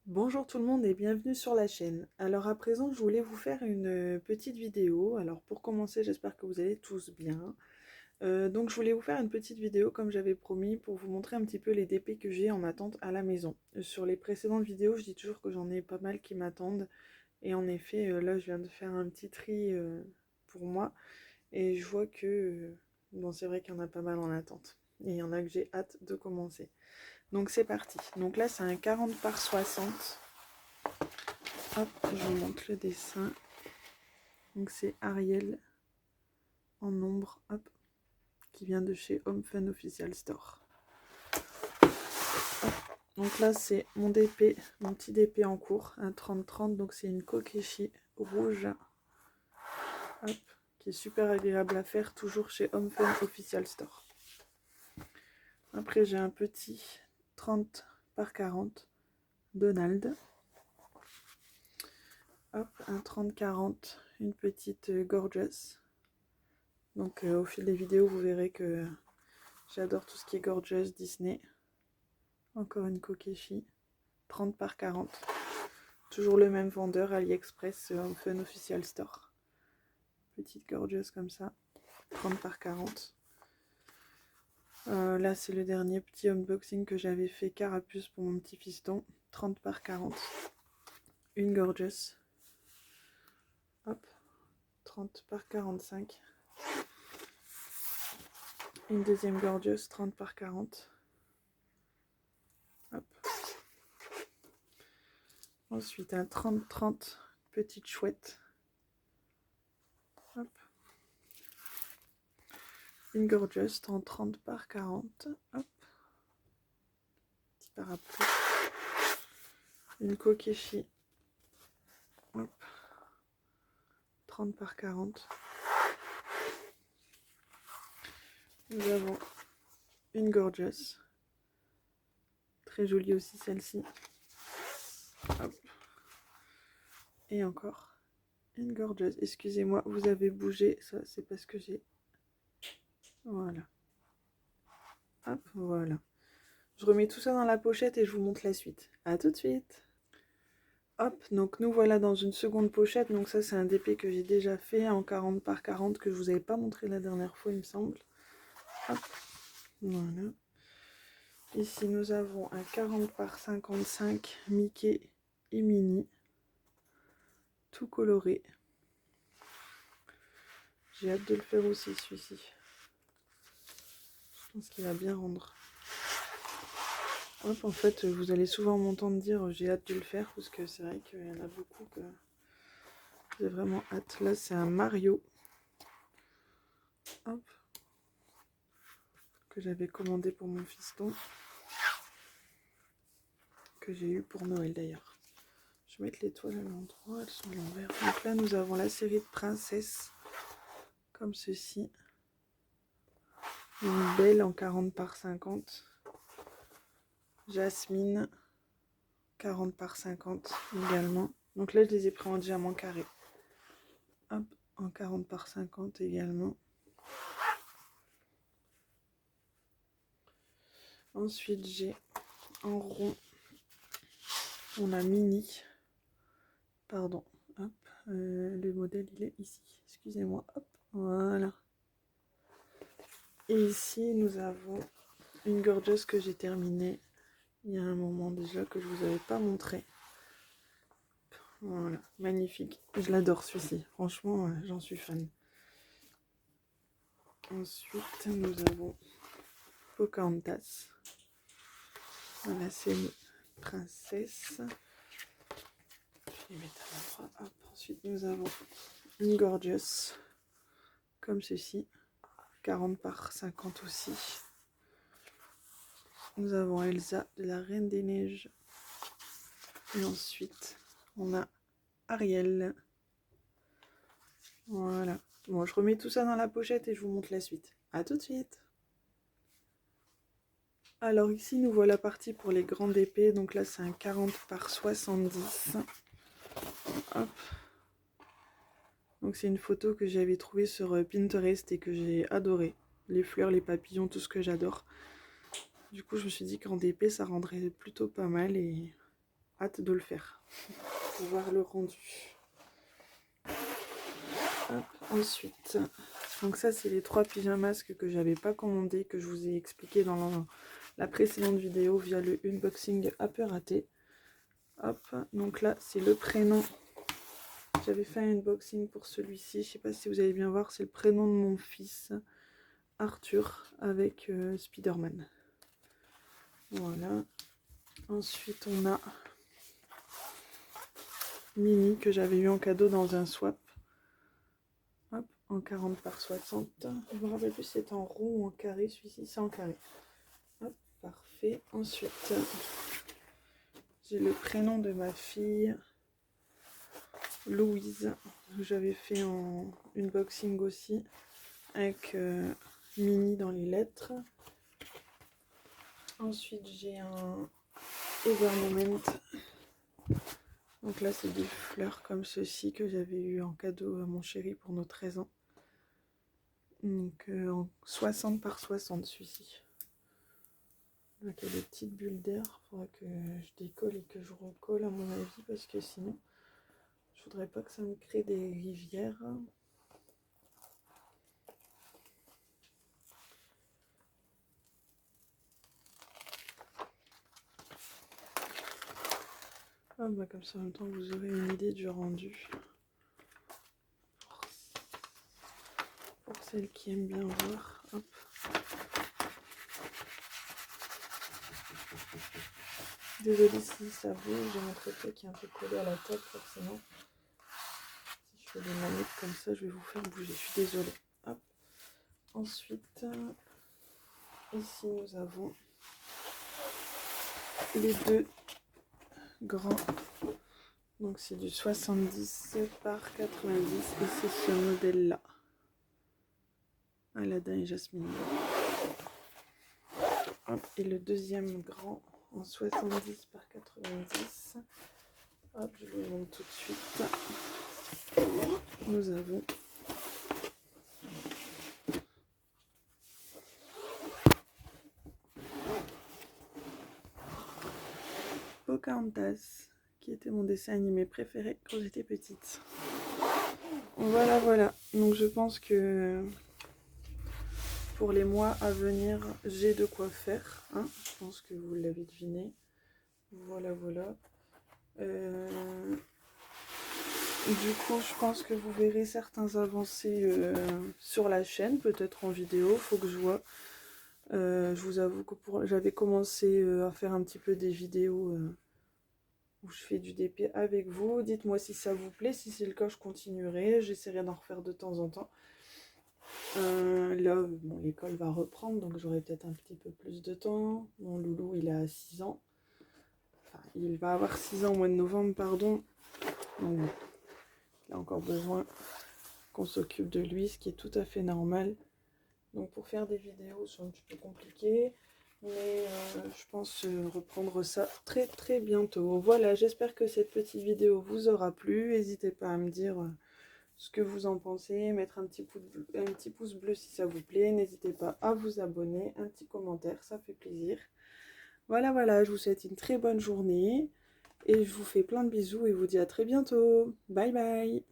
Bonjour tout le monde et bienvenue sur la chaîne. Alors à présent, je voulais vous faire une petite vidéo. Alors pour commencer, j'espère que vous allez tous bien. Donc je voulais vous faire une petite vidéo comme j'avais promis pour vous montrer un petit peu les DP que j'ai en attente à la maison. Sur les précédentes vidéos, je dis toujours que j'en ai pas mal qui m'attendent. Et en effet, là je viens de faire un petit tri pour moi. Et je vois que, bon c'est vrai qu'il y en a pas mal en attente. Et il y en a que j'ai hâte de commencer. Donc c'est parti. Donc là c'est un 40 par 60. Hop, je vous montre le dessin. Donc c'est Ariel en ombre, hop, qui vient de chez Home Fun Official Store. Hop. Donc là c'est mon DP, mon petit DP en cours, un 30-30, donc c'est une Kokeshi rouge, hop, qui est super agréable à faire, toujours chez Home Fun Official Store. Après j'ai un petit 30 par 40 Donald. Hop, un 30-40, une petite Gorgeous. Donc au fil des vidéos, vous verrez que j'adore tout ce qui est Gorgeous Disney. Encore une Kokeshi, 30 par 40. Toujours le même vendeur, AliExpress, Home Fun Official Store. Petite Gorgeous comme ça, 30 par 40. Là, c'est le dernier petit unboxing que j'avais fait, Carapuce pour mon petit fiston, 30 par 40. Une Gorgeous. Hop, 30 par 45. Une deuxième Gorgeous, 30 par 40. Hop. Ensuite, un 30-30, petite chouette. Hop. Une Gorgeous en 30 par 40. Hop. Petit parapluie. Une Kokeshi. Hop. 30 par 40. Nous avons une Gorgeous. Très jolie aussi celle-ci. Hop. Et encore une Gorgeous. Excusez-moi, vous avez bougé. Ça, c'est parce que j'ai... Voilà. Hop, voilà. Je remets tout ça dans la pochette et je vous montre la suite. A tout de suite. Hop, donc nous voilà dans une seconde pochette. Donc ça, c'est un DP que j'ai déjà fait en 40 par 40 que je vous avais pas montré la dernière fois, il me semble. Hop, voilà. Ici, nous avons un 40 par 55 Mickey et Minnie. Tout coloré. J'ai hâte de le faire aussi, celui-ci. Je pense qu'il va bien rendre. Hop, en fait, vous allez souvent m'entendre dire j'ai hâte de le faire parce que c'est vrai qu'il y en a beaucoup que j'ai vraiment hâte. Là, c'est un Mario. Hop. Que j'avais commandé pour mon fiston. Que j'ai eu pour Noël d'ailleurs. Je vais mettre l'étoile à l'endroit, elles sont à l'envers. Donc là, nous avons la série de princesses. Comme ceci. Une belle en 40 par 50. Jasmine, 40 par 50 également. Donc là, je les ai pris en diamant carré. Hop, en 40 par 50 également. Ensuite, j'ai en rond, on a Mini. Pardon, hop, le modèle, il est ici. Excusez-moi, hop, voilà. Et ici, nous avons une Gorgeous que j'ai terminée il y a un moment déjà que je vous avais pas montré. Voilà, magnifique. Je l'adore celui-ci. Franchement, j'en suis fan. Ensuite, nous avons Pocahontas. Voilà, c'est une princesse. Je vais mettre à l'endroit. Hop. Ensuite, nous avons une Gorgeous. Comme ceci. 40 par 50 aussi. Nous avons Elsa de la Reine des Neiges. Et ensuite, on a Ariel. Voilà. Bon, je remets tout ça dans la pochette et je vous montre la suite. A tout de suite. Alors ici, nous voilà partis pour les grandes épées. Donc là, c'est un 40 par 70. Hop. Donc c'est une photo que j'avais trouvée sur Pinterest et que j'ai adoré. Les fleurs, les papillons, tout ce que j'adore. Du coup, je me suis dit qu'en DP, ça rendrait plutôt pas mal et hâte de le faire pour voir le rendu. Hop, ensuite, donc ça c'est les 3 pyjamas que j'avais pas commandé, que je vous ai expliqué dans la précédente vidéo via le unboxing un peu raté. Hop, donc là c'est le prénom. J'avais fait un unboxing pour celui-ci, je sais pas si vous allez bien voir, c'est le prénom de mon fils Arthur avec Spider-Man. Voilà. Ensuite on a Mini que j'avais eu en cadeau dans un swap. Hop, en 40 par 60. Je me rappelle plus si c'est en rond ou en carré. Celui-ci, c'est en carré. Hop, parfait. Ensuite, j'ai le prénom de ma fille, Louise. J'avais fait en unboxing aussi, avec Mini dans les lettres. Ensuite, j'ai un Evermoment. Donc là, c'est des fleurs comme ceci que j'avais eu en cadeau à mon chéri pour nos 13 ans. Donc en 60 par 60 celui-ci. Donc il y a des petites bulles d'air. Il faudra que je décolle et que je recolle à mon avis parce que sinon je voudrais pas que ça me crée des rivières. Ah bah comme ça en même temps vous aurez une idée du rendu. Pour celles qui aiment bien voir. Hop. Désolée si ça bouge, j'ai mon trépied qui est un peu collé à la tête forcément. Si je fais des manettes comme ça, je vais vous faire bouger, je suis désolée. Hop. Ensuite, ici nous avons les 2 grands. Donc c'est du 70 par 90 et c'est ce modèle là. Aladdin et Jasmine. Hop. Et le deuxième grand en 70 par 90. Hop, je vous le montre tout de suite. Nous avons Pocahontas, qui était mon dessin animé préféré quand j'étais petite. Voilà, voilà. Donc je pense que pour les mois à venir, j'ai de quoi faire. Hein, je pense que vous l'avez deviné. Voilà, voilà. Du coup, je pense que vous verrez certaines avancées sur la chaîne, peut-être en vidéo. Faut que je vois. Je vous avoue que j'avais commencé à faire un petit peu des vidéos où je fais du DP avec vous. Dites-moi si ça vous plaît. Si c'est le cas, je continuerai. J'essaierai d'en refaire de temps en temps. Là, bon, l'école va reprendre, donc j'aurai peut-être un petit peu plus de temps. Mon loulou, il a 6 ans. Enfin, il va avoir 6 ans au mois de novembre, pardon. Donc, il a encore besoin qu'on s'occupe de lui, ce qui est tout à fait normal. Donc pour faire des vidéos, c'est un petit peu compliqué. Mais je pense reprendre ça très très bientôt. Voilà, j'espère que cette petite vidéo vous aura plu. N'hésitez pas à me dire ce que vous en pensez. Mettre un petit pouce bleu si ça vous plaît. N'hésitez pas à vous abonner. Un petit commentaire, ça fait plaisir. Voilà, voilà, je vous souhaite une très bonne journée. Et je vous fais plein de bisous et vous dis à très bientôt. Bye bye.